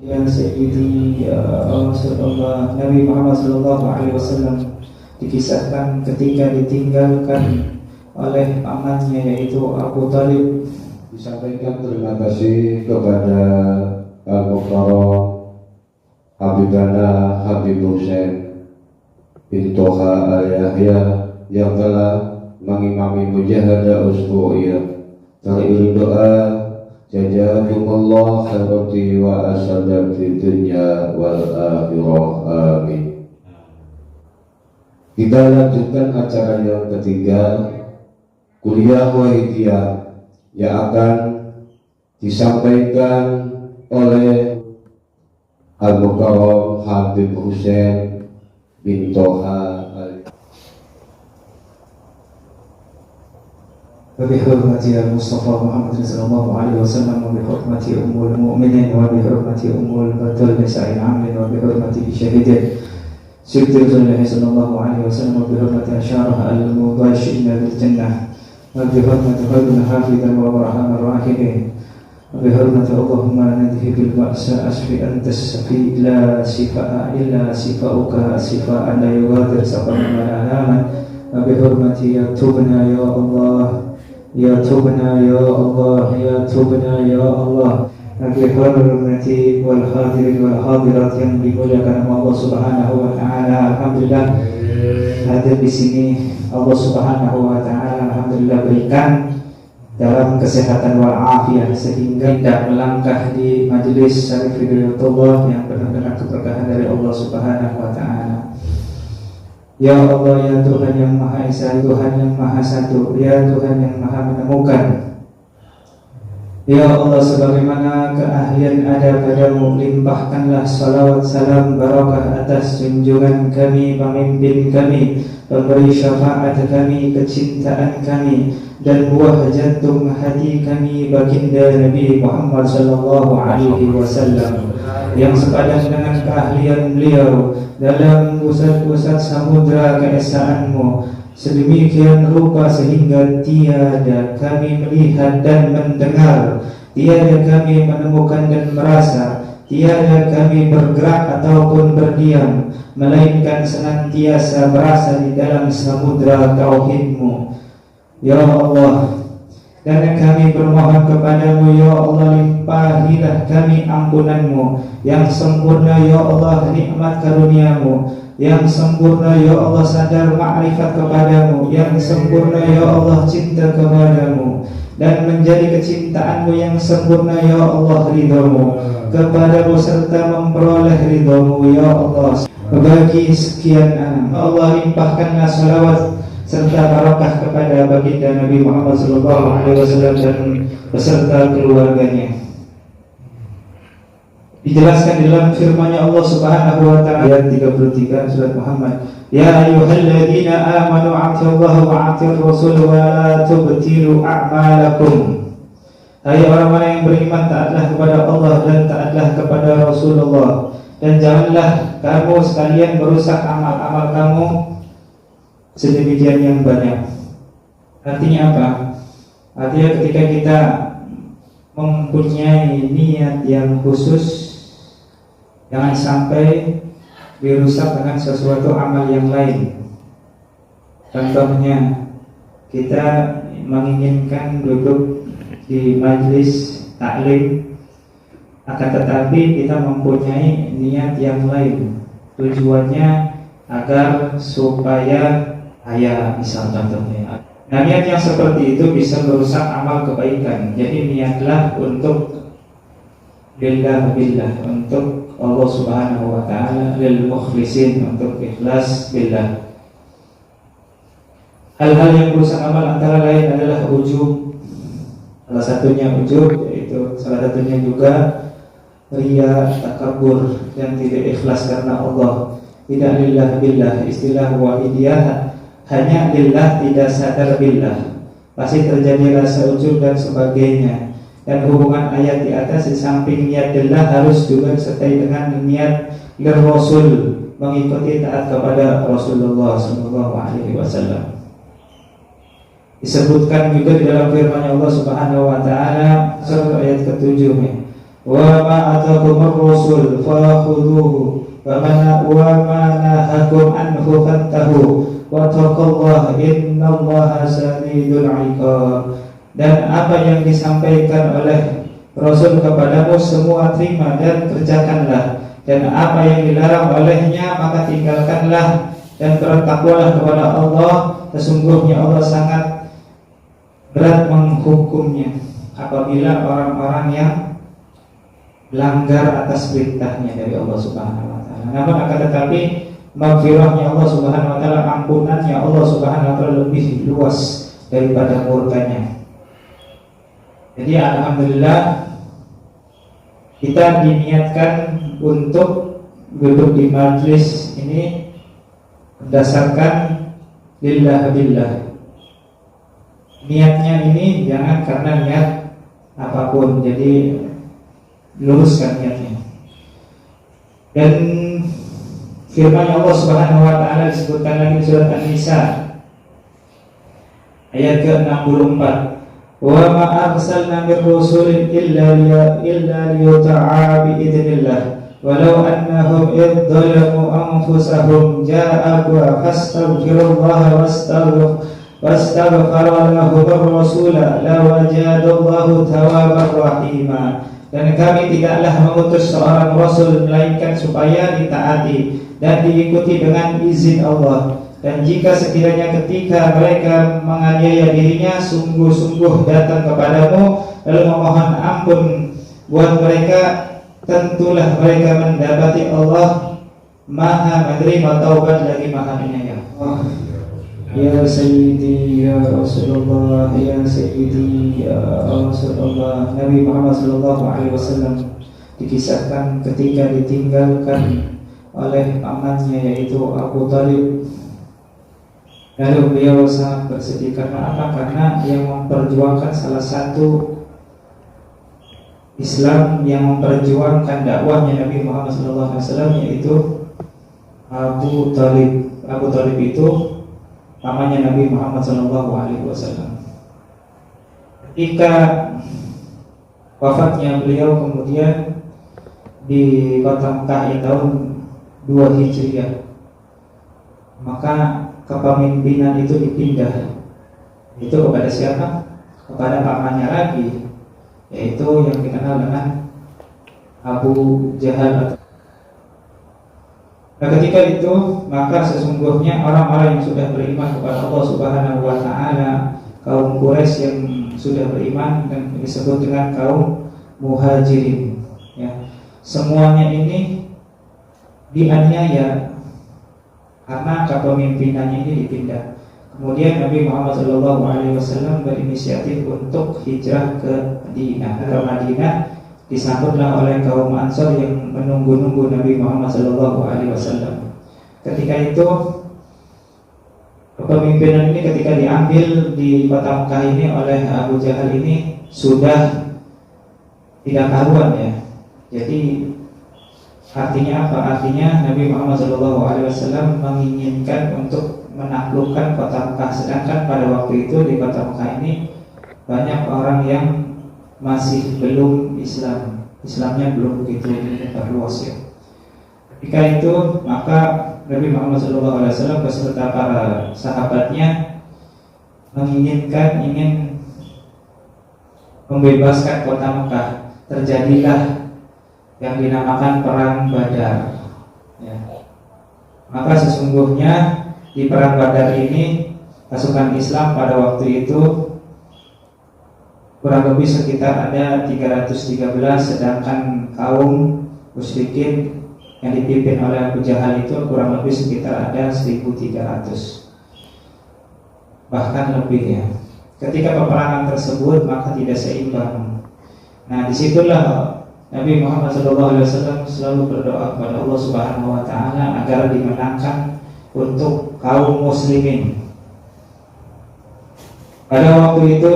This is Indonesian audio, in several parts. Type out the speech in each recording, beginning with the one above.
Ya Sayyidi Rasulullah Nabi Muhammad sallallahu alaihi wasallam dikisahkan ketika ditinggalkan oleh pamannya yaitu Abu Thalib. Disampaikan terima kasih kepada Al-Mukarram Habibana Habib Hussein bin Toha Al-Yahya yang telah mengimami mujahadah usbu'iyah. Teriring doa, jazakumullah khairati wa asadat fid dunya wal akhirah, amin. Kita lanjutkan acara yang ketiga, kuliah wahidiyah, yang akan disampaikan oleh Al-Mukarram Habib Hussein bin Toha وبحرمة المصطفى محمد صلى الله عليه وسلم وبحرمة أم المؤمنين وبحرمة أم البتول نساء العامل وبحرمة شهيده سيد رسول الله صلى الله عليه وسلم وبحرمة أشاره المباشرين بالجنة وبحرمة خير حافظا وأرحم الراحمين وبحرمة اللهم نذهب البأس أشفي أنت الشفي لا شفاء إلا شفاؤك شفاء لا يغادر سقما ولا آلاما وبحرمة يا تبنا يا الله يا تبنا يا الله يا تبنا يا الله بحرمة والحاضرين والحاضرات yang dimuliakan Allah Subhanahu wa taala. Alhamdulillah hadir di sini Allah Subhanahu wa taala alhamdulillah berikan dalam kesehatan wal afiat sehingga tidak melangkah di majelis syarif hidayatullah yang penuh dengan keberkahan dari Allah Subhanahu wa taala. Ya Allah, ya Tuhan yang Maha Esa, Tuhan yang Maha Satu, ya Tuhan yang Maha Menemukan. Ya Allah, sebagaimana keahlian ada padamu, limpahkanlah salawat salam barakah atas junjungan kami, pemimpin kami, pemberi syafaat kami, kecintaan kami, dan buah jantung hati kami, baginda Nabi Muhammad sallallahu alaihi wasallam, yang sepadan dengan keahlian beliau dalam pusat-pusat samudra keesaanmu sedemikian rupa sehingga tiada kami melihat dan mendengar, tiada kami menemukan dan merasa, tiada kami bergerak ataupun berdiam, melainkan senantiasa berasa di dalam samudra tauhidmu. Ya Allah, dan kami bermohon kepadamu ya Allah, limpahilah kami ampunanmu yang sempurna ya Allah, nikmat karuniamu yang sempurna ya Allah, sadar ma'rifat kepadamu yang sempurna ya Allah, cinta kepadamu, dan menjadi kecintaanmu yang sempurna ya Allah, ridhamu kepadamu serta memperoleh ridhamu ya Allah. Bagi sekian Allah, limpahkanlah salawat serta barakah kepada baginda Nabi Muhammad SAW dan beserta keluarganya. Dijelaskan dalam firman-Nya Allah Subhanahu wa taala ayat 33 surat Muhammad, ya ayyuhalladzina amanu atiullaha wa atiur rasul wa la tubtilu a'malakum. Hai orang-orang yang beriman, taatlah kepada Allah dan taatlah kepada Rasulullah, dan janganlah kamu sekalian merusak amal-amal kamu sedemikian yang banyak. Artinya apa? Artinya ketika kita mempunyai niat yang khusus, jangan sampai dirusak dengan sesuatu amal yang lain. Contohnya, kita menginginkan duduk di majlis taklim, akan tetapi kita mempunyai niat yang lain. Tujuannya agar supaya kaya, misal contohnya. Nah, niat yang seperti itu bisa merusak amal kebaikan. Jadi niatlah untuk billah, untuk Allah Subhanahu wa taala, lil mukhlisin, untuk ikhlas billah. Hal-hal yang merusak amal antara lain adalah ujub. Salah satunya ujub, yaitu salah satunya juga riya, takabur, yang tidak ikhlas karena Allah, tidak lillah billah, istilah wahidiyah, hanya lillah tidak sadar billah, pasti terjadi rasa ujub dan sebagainya. Dan hubungan ayat di atas, di samping niat lillah harus juga disertai dengan niat lirrasul, mengikuti taat kepada Rasulullah SAW. Disebutkan juga di dalam firman Allah Subhanahu wa taala surat ayat ke-7, wa ma atakumur rasul fakhudhuhu wa ma nahakum anhu fantahu wa taqullaha innallaha shadidul 'iqab. Dan apa yang disampaikan oleh Rasul kepadamu semua terima dan kerjakanlah, dan apa yang dilarang olehnya maka tinggalkanlah, dan bertakwalah kepada Allah, sesungguhnya Allah sangat berat menghukumnya apabila orang-orang yang langgar atas perintahnya dari Allah Subhanahu wa taala. Namun akan tetapi maghfirahnya Allah Subhanahu wa taala, ampunannya Allah Subhanahu wa taala lebih luas daripada murkanya. Jadi alhamdulillah kita diniatkan untuk duduk di majlis ini berdasarkan lillah billah. Niatnya ini jangan karena niat apapun, jadi luruskan niatnya. Dan firman Allah Subhanahu wa taala disebutkan lagi di surat An-Nisa ayat ke-64, wa ma arsalna mir rasulin illa liyuta'a bi idznillah walau annahum idzalamu anfusahum ja'aku fastaghfirullaha wastaghfara lahum ar-rasul lawajadallahu tawwabar rahima. Dan kami tidaklah mengutus seorang rasul melainkan supaya ditaati dan diikuti dengan izin Allah. Dan jika sekiranya ketika mereka menganiaya dirinya sungguh-sungguh datang kepadamu lalu memohon ampun buat mereka, tentulah mereka mendapati Allah Maha menerima taubat lagi Maha penyayang. Ya Sayyidi ya Rasulullah, ya Sayyidi ya Rasulullah. Nabi Muhammad sallallahu alaihi wasallam dikisahkan ketika ditinggalkan oleh pamannya yaitu Abu Thalib. Lalu beliau sangat bersedih karena apa? Karena yang memperjuangkan salah satu Islam, yang memperjuangkan dakwahnya Nabi Muhammad SAW yaitu Abu Thalib. Abu Thalib itu pamannya Nabi Muhammad SAW. Ketika wafatnya beliau kemudian di kota Mekah tahun 2 Hijriah, maka kepemimpinan itu dipindah. Itu kepada siapa? Kepada pamannya lagi, yaitu yang dikenal dengan Abu Jahal. Nah, ketika itu maka sesungguhnya orang-orang yang sudah beriman kepada Allah Subhanahu wa taala, kaum Quraisy yang sudah beriman dan disebut dengan kaum Muhajirin, ya. Semuanya ini dianiaya karena kepemimpinannya ini dipindah. Kemudian Nabi Muhammad SAW berinisiatif untuk hijrah ke Madinah. Ke Madinah disambutlah oleh kaum Ansor yang menunggu-nunggu Nabi Muhammad SAW. Ketika itu kepemimpinan ini ketika diambil di kota Mekah ini oleh Abu Jahal ini sudah tidak karuan, ya. Jadi artinya apa? Artinya Nabi Muhammad SAW menginginkan untuk menaklukkan kota Mekah. Sedangkan pada waktu itu di kota Mekah ini banyak orang yang masih belum Islam, Islamnya belum begitu terluas, ya. Ketika itu maka Nabi Muhammad SAW beserta para sahabatnya ingin membebaskan kota Mekah. Terjadilah yang dinamakan perang Badar, ya. Maka sesungguhnya di perang Badar ini pasukan Islam pada waktu itu kurang lebih sekitar ada 313, sedangkan kaum musyrikin yang dipimpin oleh Abu Jahal itu kurang lebih sekitar ada 1.300, bahkan lebih, ya. Ketika peperangan tersebut maka tidak seimbang. Nah, disitulah Nabi Muhammad SAW selalu berdoa kepada Allah Subhanahu wa taala agar dimenangkan untuk kaum muslimin. Pada waktu itu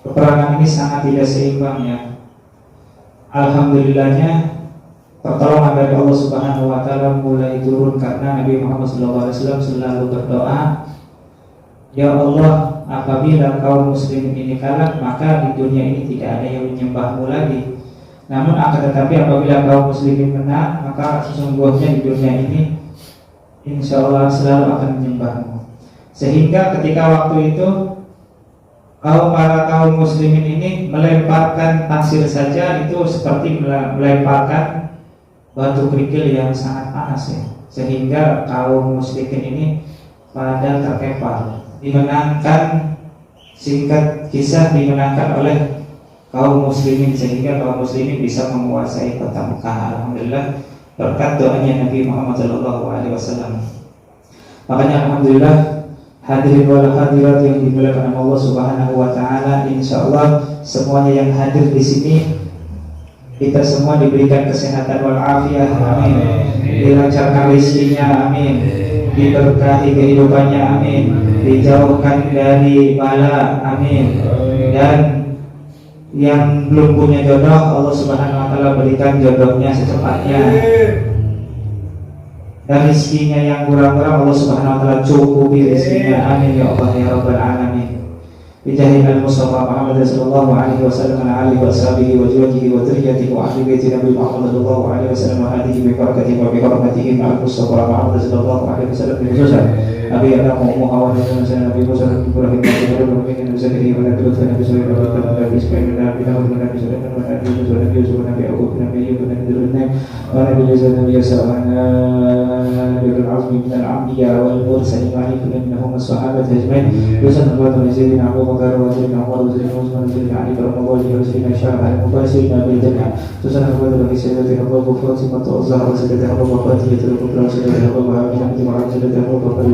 peperangan ini sangat tidak seimbang, ya. Alhamdulillahnya pertolongan dari Allah Subhanahu wa taala mulai turun karena Nabi Muhammad SAW selalu berdoa, ya Allah, apabila kaum muslimin ini kalah maka di dunia ini tidak ada yang menyembahmu lagi. Namun akan tetapi apabila kaum muslimin menang, maka sesungguhnya di dunia ini insya Allah selalu akan menyembahmu. Sehingga ketika waktu itu para kaum muslimin ini melemparkan pasir saja itu seperti melemparkan batu kerikil yang sangat panas ya. Sehingga kaum muslimin ini pada terkepar. Dimenangkan, singkat kisah, dimenangkan oleh kaum muslimin sehingga kaum muslimin bisa menguasai kota Mekah. Alhamdulillah berkat doanya Nabi Muhammad SAW. Makanya alhamdulillah hadirin wal hadirat yang dimuliakan Allah Subhanahu wa taala, insyaallah semuanya yang hadir di sini kita semua diberikan kesehatan wal afiah, amin. Dilancarkan rezekinya, amin. Diberkahi kehidupannya, amin. Dijauhkan dari bala, amin. Dan yang belum punya jodoh, Allah Subhanahu wa taala berikan jodohnya secepatnya. Dan rezekinya yang kurang-kurang Allah Subhanahu wa taala cukupi rezekinya, amin ya Allah ya rabbal alamin. Bijahi al-Mustafa Muhammad sallallahu alaihi wasallam ala alihi wa sahbihi wa zawjihi wa dzurriyyatihi wa ahli baiti Nabi Muhammad sallallahu alaihi wasallam wa hadihi bi barakatihi wa bi hurmatihi al-Mustafa Muhammad sallallahu alaihi wasallam bi khususan Abi Adam wa Muhammad sallallahu alaihi wasallam bi Ibrahim wa Ibrahim wa Zakariya wa Nabi wa Nabi sallallahu alaihi wasallam Nabi Ismail wa Nabi Dawud wa Nabi Sulaiman wa Nabi Yusuf wa Nabi Yusuf wa Nabi Yaqub wa Nabi Ayyub wa Nabi Ibrahim wa Nabi Isa wa Nabi Isa wa Nabi al-azmi min al-anbiya wal mursalin wa alihi minhum as-sahabah ajma'in yusallu wa sayyidina Abu Bakar wa sayyidina Umar wa sayyidina Utsman wa sayyidina Ali radhiyallahu anhu wa sayyidina Sya'ban al-Mubasyir bil jannah tusanna wa sayyidina sayyidina Abu Bakar wa Zahra wa sayyidina Abu Bakar wa sayyidina Abu Bakar wa sayyidina Abu Bakar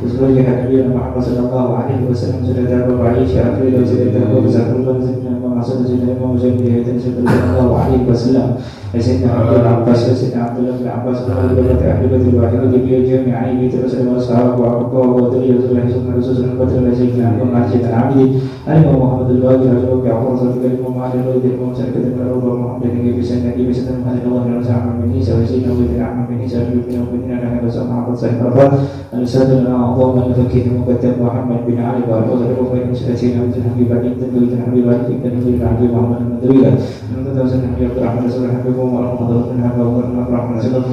وزوجها نبينا محمد صلى الله عليه وسلم سيدنا أبو عائشة أفريد وسيدنا أبو بكر وسيدنا محمد سيدنا أبو زيد صلى الله عليه وسلم سيدنا عبد العباس وسيدنا عبد الله بن عباس وعبد الله بن أحبة الواحدة بجميع بيت رسول الله وأصحابه وأبوه وذرية الله ثم رسول الله بدر سيدنا أبو معجد العبد الإمام محمد الباقر رجل بعمر صدق الإمام علي رضي الله عنه سيدنا المعروف محمد النبي بسنة محمد الله بن عمرو بن عيسى وسيدنا أبو بن عمرو بن عيسى بن أبو بن أنا وسمع عبد صحيح الأستاذ الأعظم الفقيه المقدم محمد بن علي والفضل وبين مسلسين عبد الحبيب بن تنبيه بن حبيب بن تنبيه بن حبيب محمد المدرية من تدرس النبي عبد الرحمن رسول الحبيب ومر محمد بن حبيب ومر الرحمن رسول الله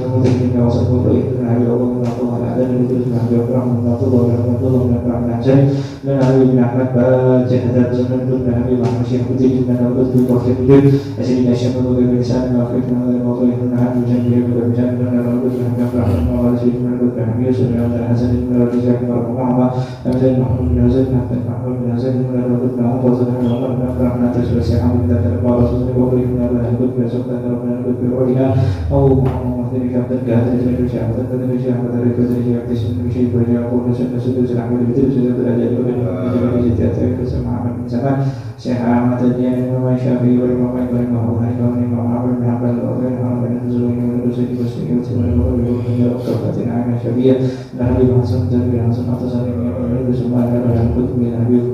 وصدق الله بن حبيب ومر الله على ذلك بن حبيب الرحمن بن عبد الله بن عبد الله بن عبد الحسن بن علي بن أحمد جهد سنن بن حبيب محمد شيخ الدين بن عبد الله وفي الدين سيدنا الشيخ أبو بكر بن سالم وفي من الموضوع بن حبيب جنبه بن سالم بن عبد الله بن عبد الرحمن وسيدنا بن حبيب سنن بن الحسن بن رجاء محمد أمثال محمد بن زيد بن محمد بن زيد بن رجاء بن عمر بن عمر بن عبد الرحمن تسوى عمرو بن عبد الله رسول الله وبرئ من أبي الحبيب بن سلطان ربنا الحبيب وإلى أو محمد بن عبد الله بن شيخ عبد الله بن شيخ عبد الله بن شيخ عبد الله بن شيخ بن يعقوب بن سلطان سدوس الأحمد بن سلطان بن الأجل بن جبل جدته بن محمد بن زمان شيخ أحمد الدين بن الشافعي والإمام بن محمد بن محمد بن حنبل وبن محمد بن زويل بن رسول الله صلى الله عليه وسلم وكفة عامة شفيع الحبيب حسن جابر حسن أتصل من سماه بن القطب بن حبيب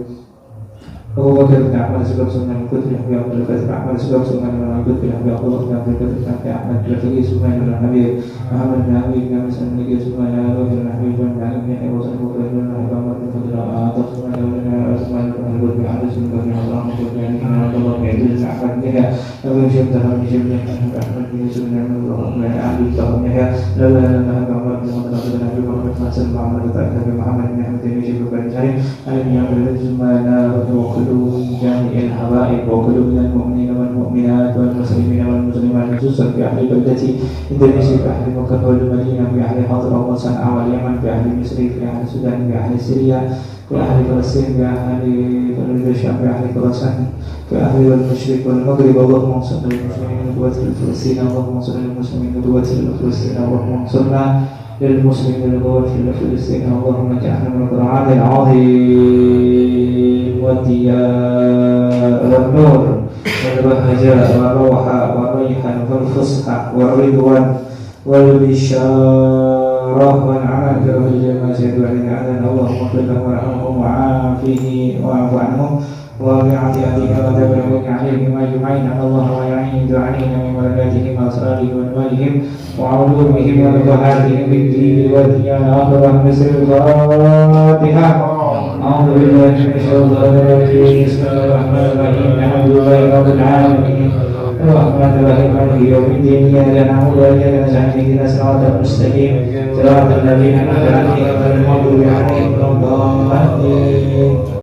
أبو بكر بن أحمد سبب سماه القطب بن حبيب عبد القادر بن أحمد سبب سماه القطب بن حبيب عبد الله بن عبد القادر بن أحمد بن سماه بن حبيب محمد بن حبيب بن مسلم بن سماه بن حبيب بن علي بن أبي وسلم بن حبيب بن محمد بن فضل عاطف سماه بن سماه بن القطب بن عبد السلام بن عبد بن عبد الله بن عبد الأحمد بن أبو شيخ بن أحمد بن يوسف بن عبد بن أبي طه بن لا محمد بن عبد بن أبي بكر بن حسن بن عمرو بن محمد بن أحمد بن يوسف بن سالم على بن عبد الرحمن وكل جميع الحبائب وكل من المؤمنين والمؤمنات والمسلمين والمسلمات خصوصا في أهل بلدتي إندونيسيا في أهل مكة والمدينة في أهل حضرموت وصنعاء واليمن في أهل مصر في أهل السودان في أهل سوريا في أهل فلسطين في أهل بلد الشام في أهل خراسان في أهل المشرق والمغرب اللهم انصر المسلمين قوة فلسطين اللهم انصر المسلمين قوة فلسطين اللهم انصرنا للمسلمين قوة فلسطين اللهم اجعلنا من القرآن العظيم والضياء والنور والبهجاء والروحة والريحان والفصحى والرضوان والبشارة والعمل والجمال سيد وعلينا اللهم اغفر له وارحمهم وعافه واعف عنهم وبعافيتك وتبلغ عليهم اجمعين الله ويعين علينا من ولداتهم واسرارهم واموالهم وعلومهم ومظاهرهم بالدين والديانه اخر مثل الفاتحه أعوذ بالله من الشيطان الرجيم بسم الله الرحمن الرحيم الحمد لله رب العالمين الرحمن الرحيم مالك يوم الدين إياك نعبد وإياك نستعين اهدنا الصراط المستقيم صراط الذين أنعمت عليهم غير المغضوب